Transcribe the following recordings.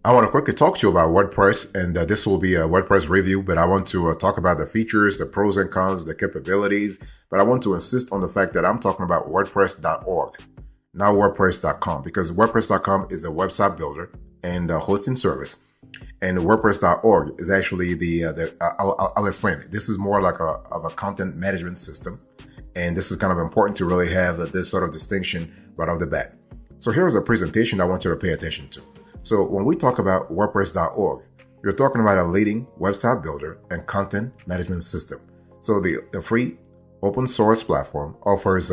I want to quickly talk to you about WordPress, and this will be a WordPress review, but I want to talk about the features, the pros and cons, the capabilities, but I want to insist on the fact that I'm talking about WordPress.org, not WordPress.com, because WordPress.com is a website builder and a hosting service, and WordPress.org is actually I'll explain it. This is more like a content management system, and this is kind of important to really have this sort of distinction right off the bat. So here's a presentation I want you to pay attention to. So when we talk about WordPress.org, you're talking about a leading website builder and content management system. So the free open source platform offers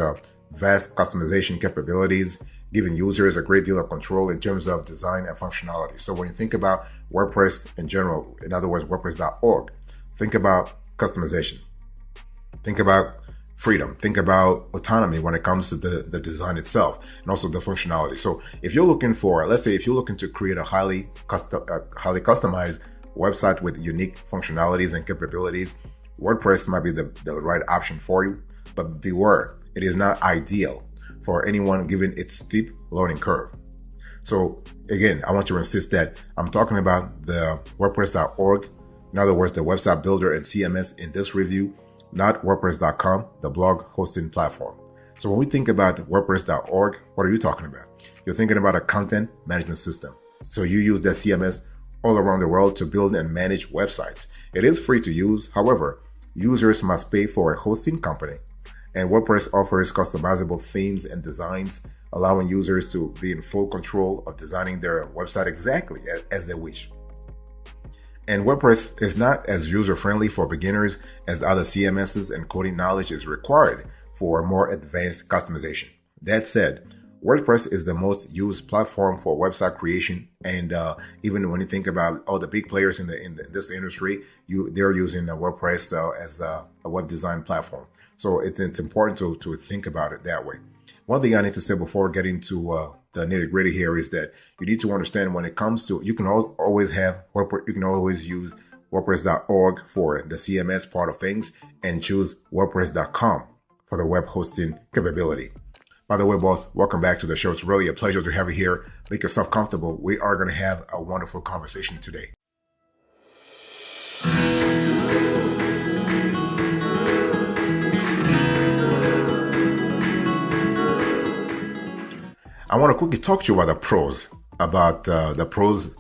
vast customization capabilities, giving users a great deal of control in terms of design and functionality. So when you think about WordPress in general, in other words, WordPress.org, think about customization. Think about freedom. Think about autonomy when it comes to the design itself and also the functionality. So if you're looking for, let's say if you're looking to create a highly customized website with unique functionalities and capabilities, WordPress might be the right option for you. But beware, it is not ideal for anyone given its steep learning curve. So again, I want to insist that I'm talking about the WordPress.org, in other words, the website builder and CMS in this review, not WordPress.com, the blog hosting platform. So when we think about WordPress.org, what are you talking about? You're thinking about a content management system. So you use that CMS all around the world to build and manage websites. It is free to use. However, users must pay for a hosting company. And WordPress offers customizable themes and designs, allowing users to be in full control of designing their website exactly as they wish. And WordPress is not as user-friendly for beginners as other CMSs, and coding knowledge is required for more advanced customization. That said, WordPress is the most used platform for website creation, and even when you think about all the big players in this industry, they're using WordPress as a web design platform. So it's important to think about it that way. One thing I need to say before getting to the nitty gritty here is that you need to understand when it comes to, you can always have WordPress, you can always use WordPress.org for the CMS part of things and choose WordPress.com for the web hosting capability. By the way, boss, welcome back to the show. It's really a pleasure to have you here. Make yourself comfortable. We are going to have a wonderful conversation today. I want to quickly talk to you about the pros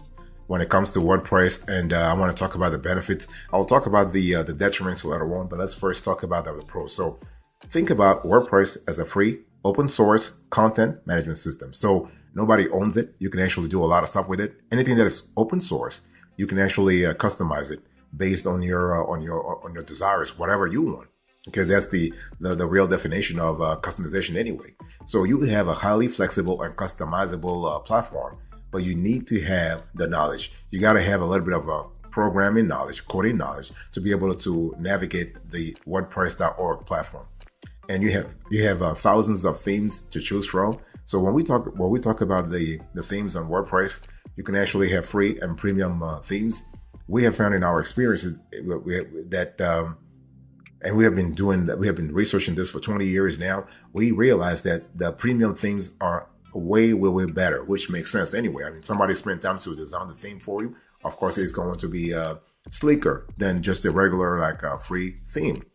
when it comes to WordPress, and I want to talk about the benefits. I'll talk about the detriments later on, but let's first talk about the pros. So think about WordPress as a free, open source content management system. So nobody owns it. You can actually do a lot of stuff with it. Anything that is open source, you can actually customize it based on your desires, whatever you want. Okay, that's the real definition of customization anyway. So you have a highly flexible and customizable platform, but you need to have the knowledge. You got to have a little bit of programming knowledge, coding knowledge to be able to navigate the WordPress.org platform. And you have thousands of themes to choose from. So when we talk about the themes on WordPress, you can actually have free and premium themes. We have found in our experiences that. And we have been researching this for 20 years now. We realize that the premium themes are way better, which makes sense anyway. I mean, somebody spent time to design the theme for you. Of course, it's going to be sleeker than just a regular free theme.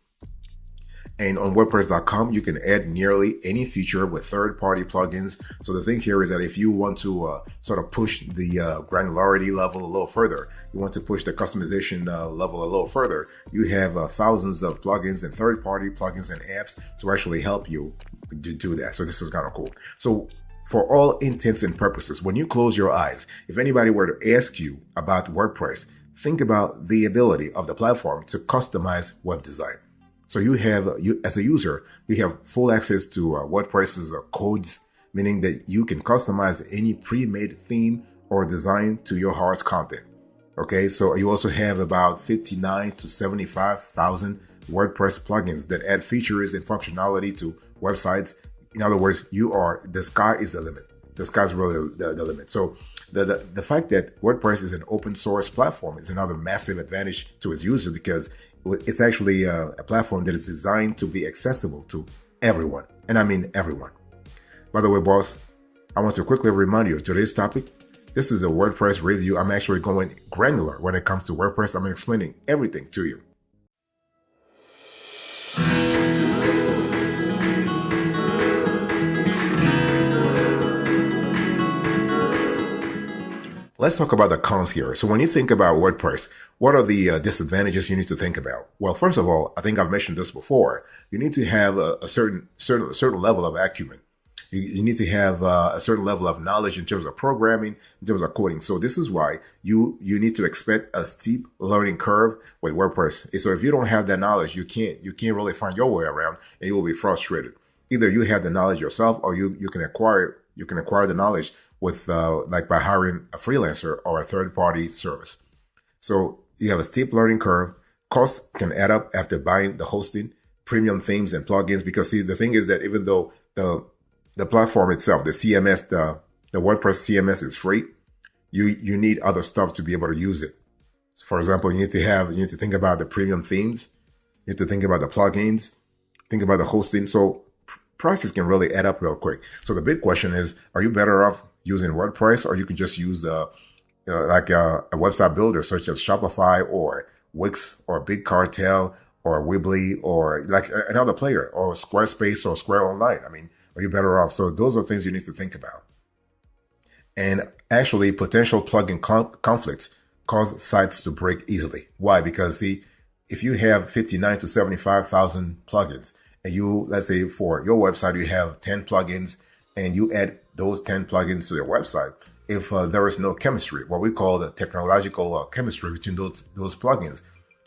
And on WordPress.com, you can add nearly any feature with third-party plugins. So the thing here is that if you want to sort of push the granularity level a little further, you want to push the customization level a little further, you have thousands of plugins and third-party plugins and apps to actually help you do that. So this is kind of cool. So for all intents and purposes, when you close your eyes, if anybody were to ask you about WordPress, think about the ability of the platform to customize web design. So you as a user, you have full access to WordPress's codes, meaning that you can customize any pre-made theme or design to your heart's content. Okay, so you also have about 59 to 75,000 WordPress plugins that add features and functionality to websites. In other words, the sky is the limit. The sky's really the limit. So the fact that WordPress is an open source platform is another massive advantage to its users, because it's actually a platform that is designed to be accessible to everyone. And I mean everyone. By the way, boss, I want to quickly remind you of today's topic. This is a WordPress review. I'm actually going granular when it comes to WordPress. I'm explaining everything to you. Let's talk about the cons here. So when you think about WordPress, what are the disadvantages you need to think about? Well, first of all, I think I've mentioned this before. You need to have a certain level of acumen. You need to have a certain level of knowledge in terms of programming, in terms of coding. So this is why you need to expect a steep learning curve with WordPress. So if you don't have that knowledge, you can't really find your way around, and you will be frustrated. Either you have the knowledge yourself, or you can acquire the knowledge with like by hiring a freelancer or a third-party service. So you have a steep learning curve. Costs can add up after buying the hosting, premium themes, and plugins. Because see, the thing is that even though the platform itself, the CMS, the WordPress CMS is free, you need other stuff to be able to use it. So for example, you need to think about the premium themes, you need to think about the plugins, think about the hosting. So prices can really add up real quick. So the big question is, are you better off using WordPress, or you can just use like a website builder such as Shopify or Wix or Big Cartel or Weebly or like another player, or Squarespace or Square Online? I mean, are you better off? So those are things you need to think about. And actually, potential plugin conflicts cause sites to break easily. Why? Because see, if you have 59 to 75,000 plugins, and let's say for your website, you have 10 plugins, and you add those 10 plugins to your website, if there is no chemistry, what we call the technological chemistry between those plugins,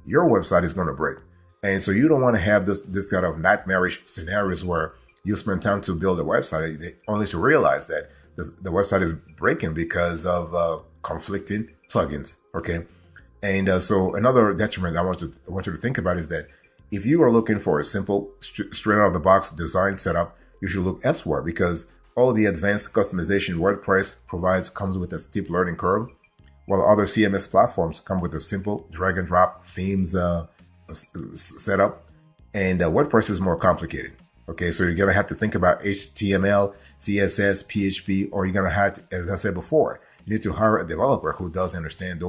your website is going to break. And so you don't want to have this kind of nightmarish scenarios where you spend time to build a website only to realize that the website is breaking because of conflicting plugins. Okay. And so another detriment I want you to think about is that if you are looking for a simple, straight out of the box design setup, you should look elsewhere, because all of the advanced customization WordPress provides comes with a steep learning curve, while other CMS platforms come with a simple drag and drop themes setup. And WordPress is more complicated. Okay, so you're going to have to think about HTML, CSS, PHP, or you're going to have to, as I said before, you need to hire a developer who does understand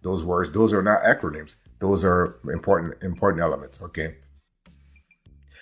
those words. Those are not acronyms. Those are important elements, okay?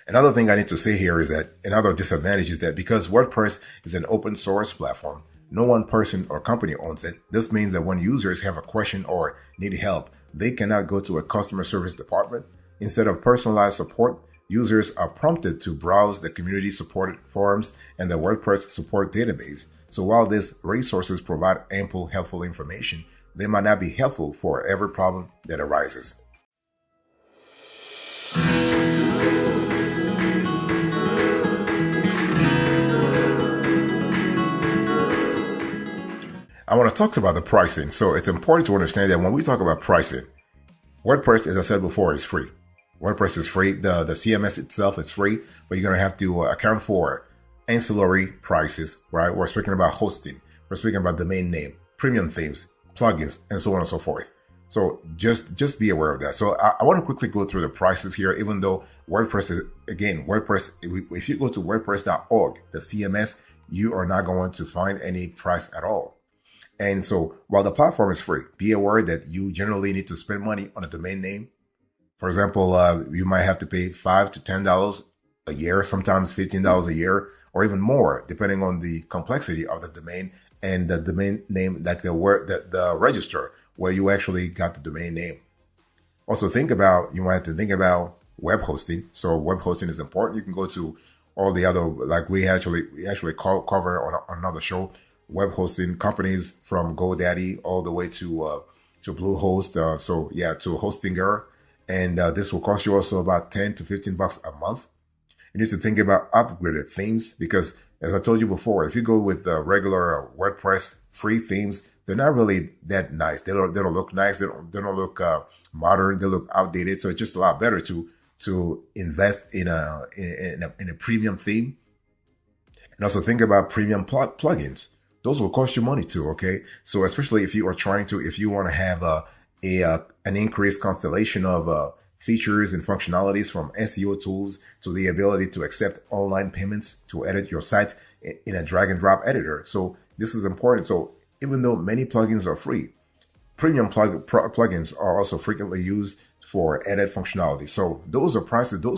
Another thing I need to say here is that another disadvantage is that because WordPress is an open source platform, no one person or company owns it. This means that when users have a question or need help, they cannot go to a customer service department. Instead of personalized support, users are prompted to browse the community supported forums and the WordPress support database. So while these resources provide ample helpful information, they might not be helpful for every problem that arises. I want to talk about the pricing. So it's important to understand that when we talk about pricing, WordPress, as I said before, is free. WordPress is free. The CMS itself is free, but you're going to have to account for ancillary prices, right? We're speaking about hosting. We're speaking about domain name, premium themes, plugins, and so on and so forth. So just be aware of that. So I want to quickly go through the prices here, even though WordPress is, again, WordPress, if you go to WordPress.org, the CMS, you are not going to find any price at all. And so while the platform is free, be aware that you generally need to spend money on a domain name. For example, you might have to pay $5 to $10 a year, sometimes $15 a year, or even more, depending on the complexity of the domain and the domain name, like the register where you actually got the domain name. Also you might have to think about web hosting. So web hosting is important. You can go to all the other, like we actually cover on another show, web hosting companies from GoDaddy all the way to Bluehost. To Hostinger. And this will cost you also about $10 to $15 a month. You need to think about upgraded themes, because as I told you before, if you go with the regular WordPress free themes, they're not really that nice. They don't look nice. They don't look modern. They look outdated. So it's just a lot better to invest in a premium theme. And also think about premium plugins. Those will cost you money too. Okay, so especially if you want to have an increased constellation of features and functionalities, from SEO tools to the ability to accept online payments, to edit your site in a drag and drop editor. So this is important. So Even though many plugins are free, premium plugins are also frequently used for added functionality. So those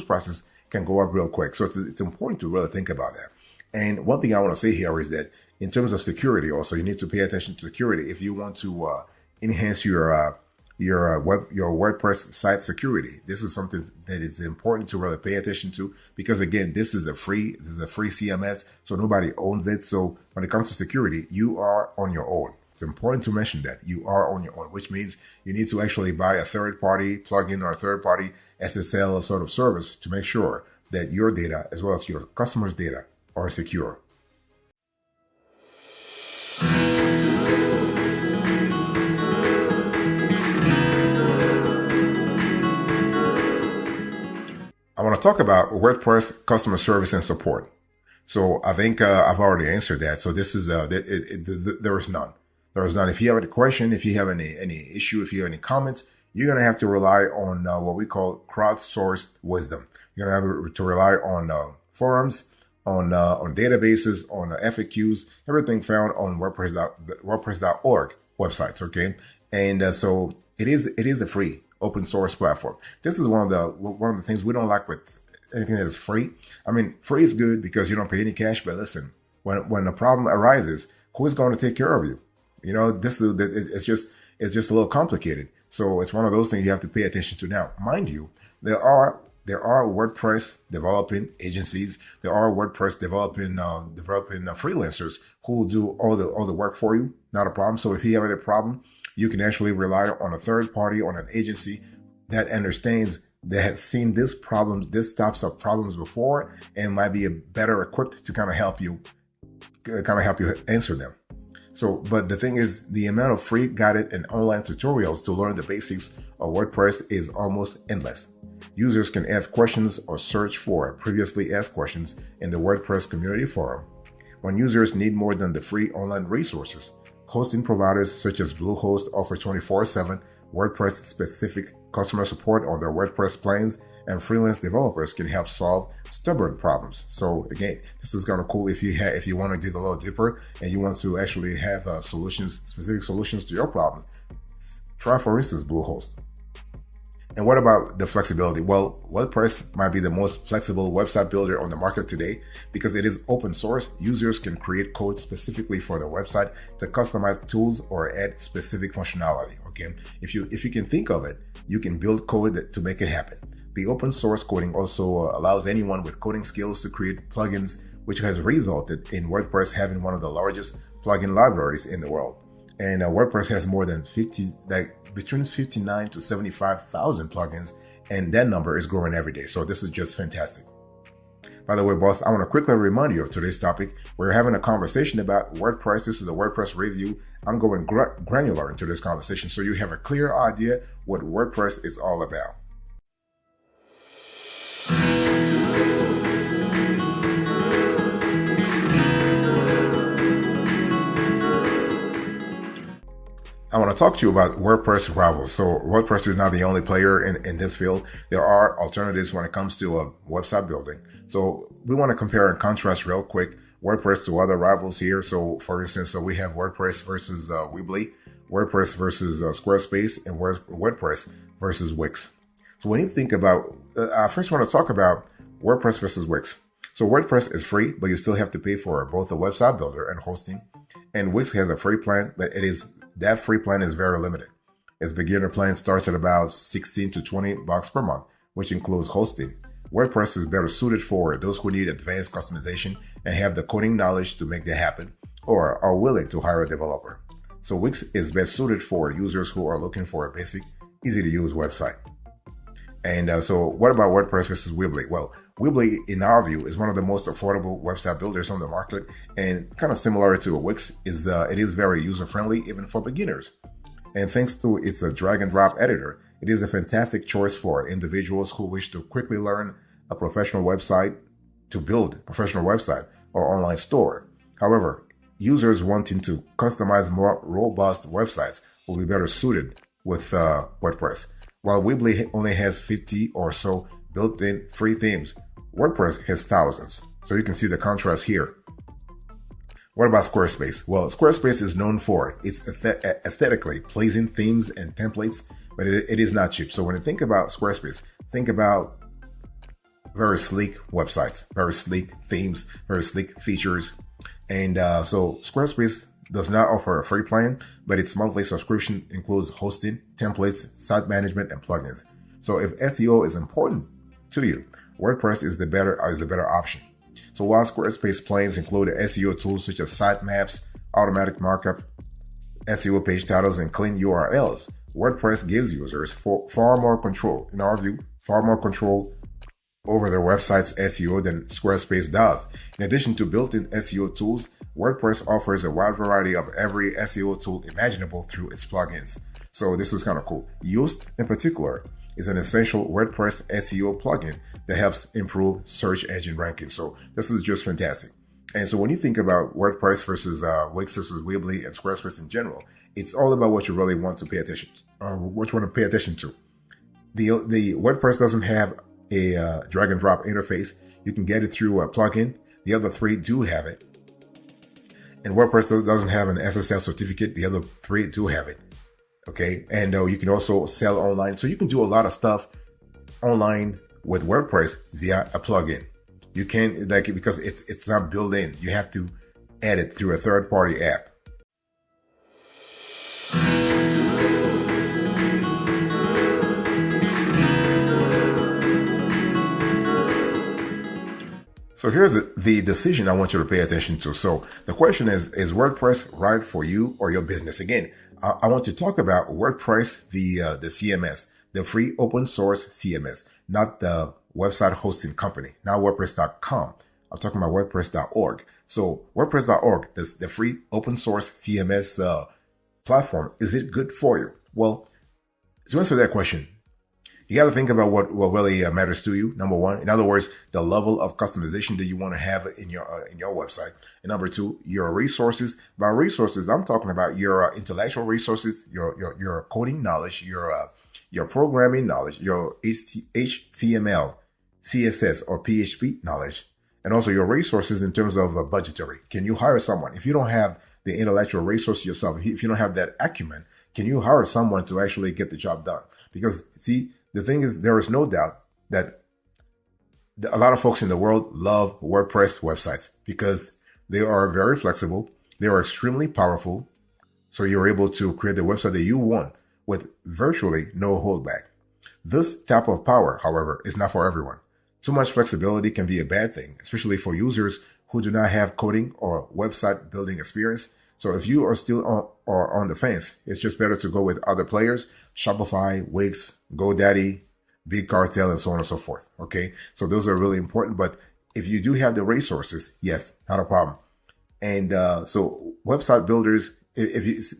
prices can go up real quick. So it's important to really think about that. And one thing I want to say here is that in terms of security, also you need to pay attention to security if you want to enhance your WordPress site security. This is something that is important to really pay attention to, because again, this is a free CMS, so nobody owns it. So when it comes to security, you are on your own. It's important to mention that you are on your own, which means you need to actually buy a third-party plugin or a third-party SSL sort of service to make sure that your data, as well as your customers' data, are secure. I want to talk about WordPress customer service and support. So I think I've already answered that. So this is there is none. There is none. If you have any question, if you have any issue, if you have any comments, you're going to have to rely on what we call crowdsourced wisdom. You're going to have to rely on forums, on databases, on FAQs, everything found on WordPress.org websites. Okay, and so it is a free open source platform. This is one of the things we don't like with anything that is free. I mean, free is good because you don't pay any cash. But listen, when a problem arises, who is going to take care of you? You know, it's just a little complicated. So it's one of those things you have to pay attention to. Now, mind you, there are WordPress developing agencies. There are WordPress developing freelancers who will do all the work for you. Not a problem. So if you have any problem, you can actually rely on a third party, on an agency that understands, that has seen this types of problems before, and might be better equipped to kind of help you answer them. So, but the thing is, the amount of free guided and online tutorials to learn the basics of WordPress is almost endless. Users can ask questions or search for previously asked questions in the WordPress community forum. When users need more than the free online resources, hosting providers such as Bluehost offer 24/7 WordPress-specific customer support on their WordPress plans, and freelance developers can help solve stubborn problems. So again, this is kind of cool if you want to dig a little deeper and you want to actually have specific solutions to your problems. Try, for instance, Bluehost. And what about the flexibility? Well, WordPress might be the most flexible website builder on the market today because it is open source. Users can create code specifically for their website to customize tools or add specific functionality. Okay, if you can think of it, you can build code to make it happen. The open source coding also allows anyone with coding skills to create plugins, which has resulted in WordPress having one of the largest plugin libraries in the world. And WordPress has more than between 59 to 75,000 plugins, and that number is growing every day. So this is just fantastic. By the way, boss, I want to quickly remind you of today's topic. We're having a conversation about WordPress. This is a WordPress review. I'm going granular into this conversation so you have a clear idea what WordPress is all about. I want to talk to you about WordPress rivals. So WordPress is not the only player in this field. There are alternatives when it comes to website building. So we want to compare and contrast real quick WordPress to other rivals here. So for instance, we have WordPress versus Weebly, WordPress versus Squarespace, and WordPress versus Wix. So when you think about, I first want to talk about WordPress versus Wix. So WordPress is free, but you still have to pay for both the website builder and hosting. And Wix has a free plan, but that free plan is very limited. Its beginner plan starts at about $16 to $20 per month, which includes hosting. WordPress is better suited for those who need advanced customization and have the coding knowledge to make that happen, or are willing to hire a developer. So Wix is best suited for users who are looking for a basic, easy-to-use website. And so what about WordPress versus Weebly? Well, Weebly, in our view, is one of the most affordable website builders on the market, and kind of similar to Wix, it is very user-friendly, even for beginners. And thanks to its drag-and-drop editor, it is a fantastic choice for individuals who wish to quickly learn a professional website, to build a professional website or online store. However, users wanting to customize more robust websites will be better suited with WordPress. While Weebly only has 50 or so built-in free themes, WordPress has thousands. So you can see the contrast here. What about Squarespace? Well, Squarespace is known for its aesthetically pleasing themes and templates, but it is not cheap. So when you think about Squarespace, think about very sleek websites, very sleek themes, very sleek features. And so Squarespace does not offer a free plan, but its monthly subscription includes hosting, templates, site management, and plugins. So if SEO is important to you, WordPress is the better option. So while Squarespace plans include SEO tools such as sitemaps, automatic markup, SEO page titles, and clean URLs, WordPress gives users far more control, in our view, far more control over their website's SEO than Squarespace does. In addition to built-in SEO tools, WordPress offers a wide variety of every SEO tool imaginable through its plugins. So this is kind of cool. Yoast, in particular, is an essential WordPress SEO plugin that helps improve search engine ranking. So this is just fantastic. And so when you think about WordPress versus Wix versus Weebly and Squarespace in general, it's all about what you really want to pay attention to, or what you want to pay attention to. The WordPress doesn't have a drag and drop interface. You can get it through a plugin. The other three do have it. And WordPress doesn't have an SSL certificate. The other three do have it. Okay. And you can also sell online. So you can do a lot of stuff online with WordPress via a plugin. You can't, like, because it's not built in. You have to add it through a third-party app. So here's the decision I want you to pay attention to. So the question is WordPress right for you or your business? Again, I want to talk about WordPress, the CMS, the free open source CMS, not the website hosting company, not WordPress.com. I'm talking about WordPress.org. So WordPress.org, the free open source CMS platform, is it good for you? Well, to answer that question, you got to think about what really matters to you. Number one, in other words, the level of customization that you want to have in your website. And number two, your resources. By resources, I'm talking about your intellectual resources, your coding knowledge, your programming knowledge, your HTML, CSS, or PHP knowledge, and also your resources in terms of budgetary. Can you hire someone? If you don't have the intellectual resource yourself, if you don't have that acumen, can you hire someone to actually get the job done? Because see, the thing is, there is no doubt that a lot of folks in the world love WordPress websites because they are very flexible. They are extremely powerful. So you're able to create the website that you want with virtually no holdback. This type of power, however, is not for everyone. Too much flexibility can be a bad thing, especially for users who do not have coding or website building experience. So if you are still on the fence, it's just better to go with other players, Shopify, Wix, GoDaddy, Big Cartel, and so on and so forth. Okay. So those are really important. But if you do have the resources, yes, not a problem. And so website builders,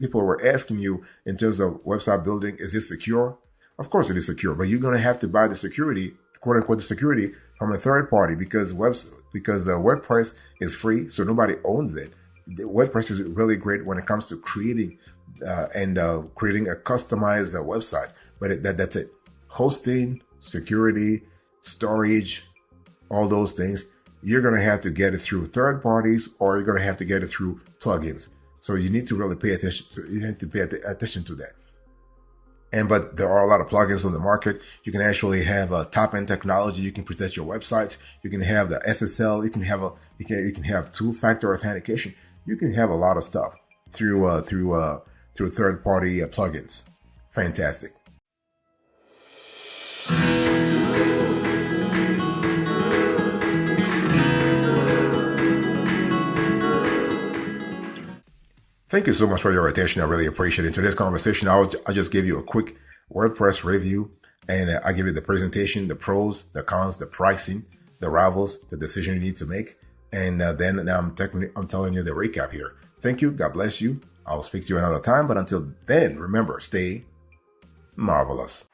people were asking you in terms of website building, is this secure? Of course it is secure, but you're going to have to buy the security, quote unquote, the security from a third party because WordPress is free. So nobody owns it. WordPress is really great when it comes to creating creating a customized website. But that's it. Hosting, security, storage, all those things, you're going to have to get it through third parties or you're going to have to get it through plugins. So you need to really pay attention to that. But there are a lot of plugins on the market. You can actually have top-end technology. You can protect your websites. You can have the SSL. You can have two-factor authentication. You can have a lot of stuff through third-party plugins. Fantastic. Thank you so much for your attention. I really appreciate it. In today's conversation, I just gave you a quick WordPress review, and I give you the presentation, the pros, the cons, the pricing, the rivals, the decision you need to make, and then now I'm telling you the recap here. Thank you. God bless you. I'll speak to you another time, but until then, remember, stay marvelous.